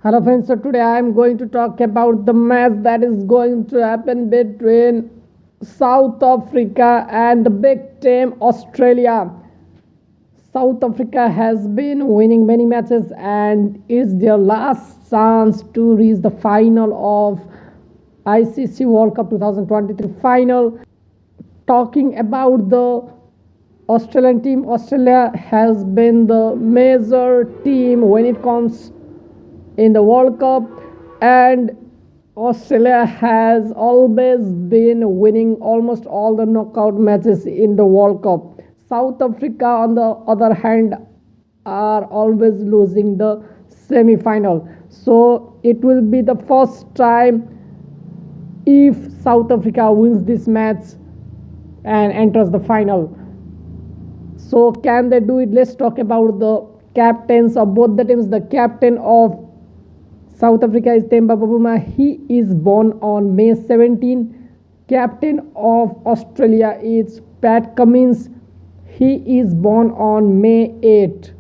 Hello friends, so today I am going to talk about the match that is going to happen between South Africa and the big team Australia. South Africa has been winning many matches and is their last chance to reach the final of ICC World Cup 2023 final. Talking about the Australian team, Australia has been the major team when it comes in the World Cup, and Australia has always been winning almost all the knockout matches in the World Cup. South Africa, on the other hand, are always losing the semi-final. So it will be the first time if South Africa wins this match and enters the final. So can they do it? Let's talk about the captains of both the teams. The captain of South Africa is Temba Bavuma. He is born on May 17. Captain of Australia is Pat Cummins. He is born on May 8.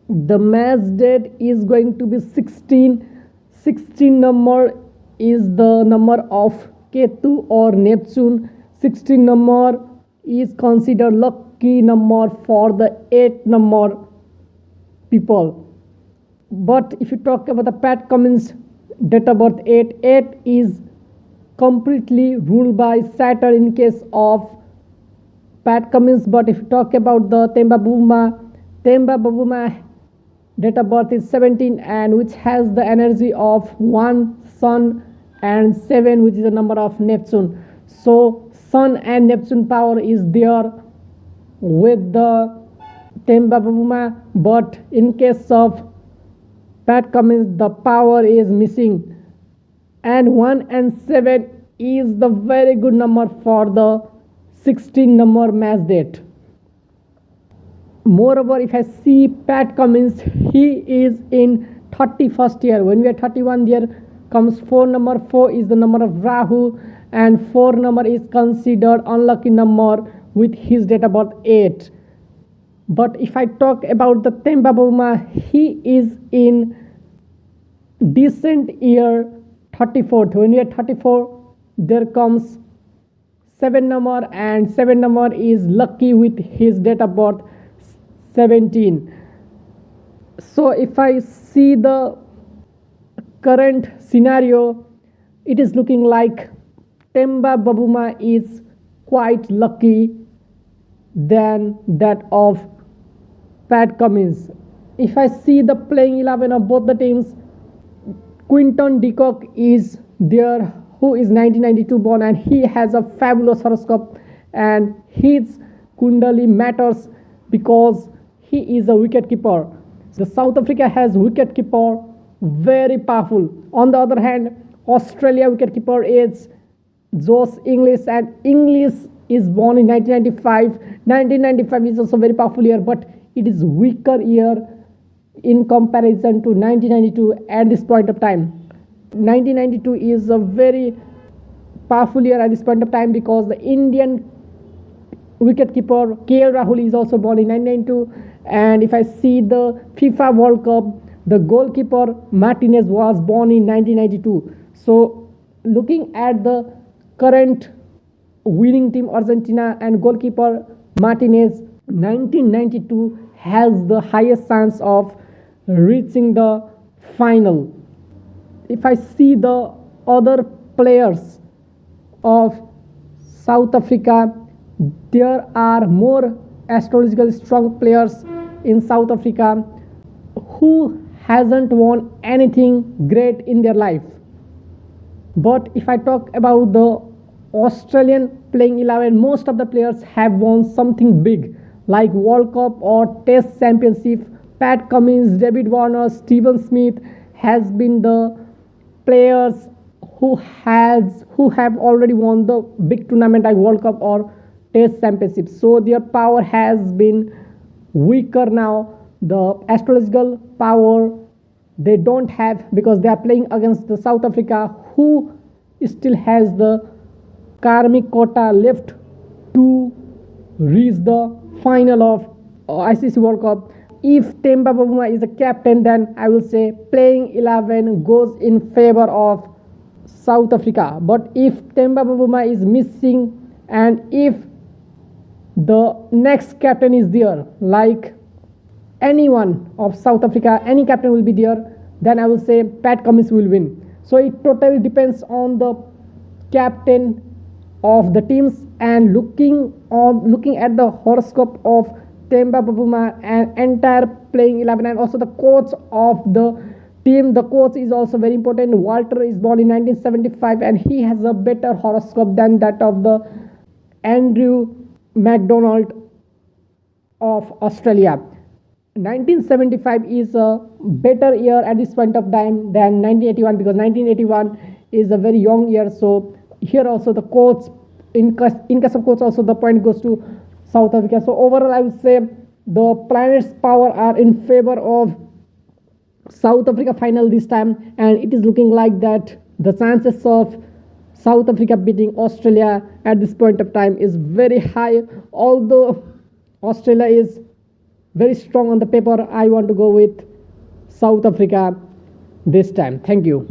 The match date is going to be 16. 16 number is the number of Ketu or Neptune. 16 number is considered lucky number for the 8 number people. But if you talk about the Pat Cummins date of birth 8 is completely ruled by Saturn in case of Pat Cummins. But if you talk about the Temba Bavuma date of birth is 17, and which has the energy of 1 Sun and 7, which is the number of Neptune. So Sun and Neptune power is there with the Temba Bavuma, but in case of Pat Cummins, the power is missing, and 1 and 7 is the very good number for the 16 number match date. Moreover, if I see Pat Cummins, he is in 31st year. When we are 31, there comes 4 number. 4 is the number of Rahu, and 4 number is considered unlucky number with his date of birth 8. But if I talk about the Temba Bavuma, he is in decent year 34th. When we are 34, there comes 7 number, and 7 number is lucky with his date of birth 17. So if I see the current scenario, it is looking like Temba Bavuma is quite lucky than that of Pat Cummins. If I see the playing 11 of both the teams, Quinton de Kock is there, who is 1992 born, and he has a fabulous horoscope, and his Kundali matters because he is a wicket keeper. The South Africa has wicket keeper very powerful. On the other hand, Australia wicket keeper is Josh Inglis, and Inglis is born in 1995. 1995 is also very powerful year, but it is weaker year in comparison to 1992 at this point of time. 1992 is a very powerful year at this point of time because the Indian wicketkeeper KL Rahul is also born in 1992. And if I see the FIFA World Cup, the goalkeeper Martinez was born in 1992. So looking at the current winning team Argentina and goalkeeper Martinez, 1992 has the highest chance of reaching the final. If I see the other players of South Africa, there are more astrological strong players in South Africa who hasn't won anything great in their life. But if I talk about the Australian playing 11, most of the players have won something big like World Cup or Test Championship. Pat Cummins, David Warner, Stephen Smith has been the players who have already won the big tournament like World Cup or Test Championship. So their power has been weaker now. The astrological power they don't have because they are playing against the South Africa, who still has the karmic quota left to reach the final of ICC World Cup. if Temba Bavuma is the captain, then I will say playing 11 goes in favor of South Africa. But if Temba Bavuma is missing, and if the next captain is there, like anyone of South Africa, any captain will be there, then I will say Pat Cummins will win. So it totally depends on the captain of the teams, and looking at the horoscope of Temba Bavuma and entire playing 11, and also the coach of the team. The coach is also very important. Walter is born in 1975, and he has a better horoscope than that of the Andrew McDonald of Australia. 1975 is a better year at this point of time than 1981, because 1981 is a very young year. So here also the coach, in case of coach also, the point goes to South Africa. So overall I would say the planets power are in favor of South Africa final this time, and it is looking like that the chances of South Africa beating Australia at this point of time is very high. Although Australia is very strong on the paper, I want to go with South Africa this time. Thank you.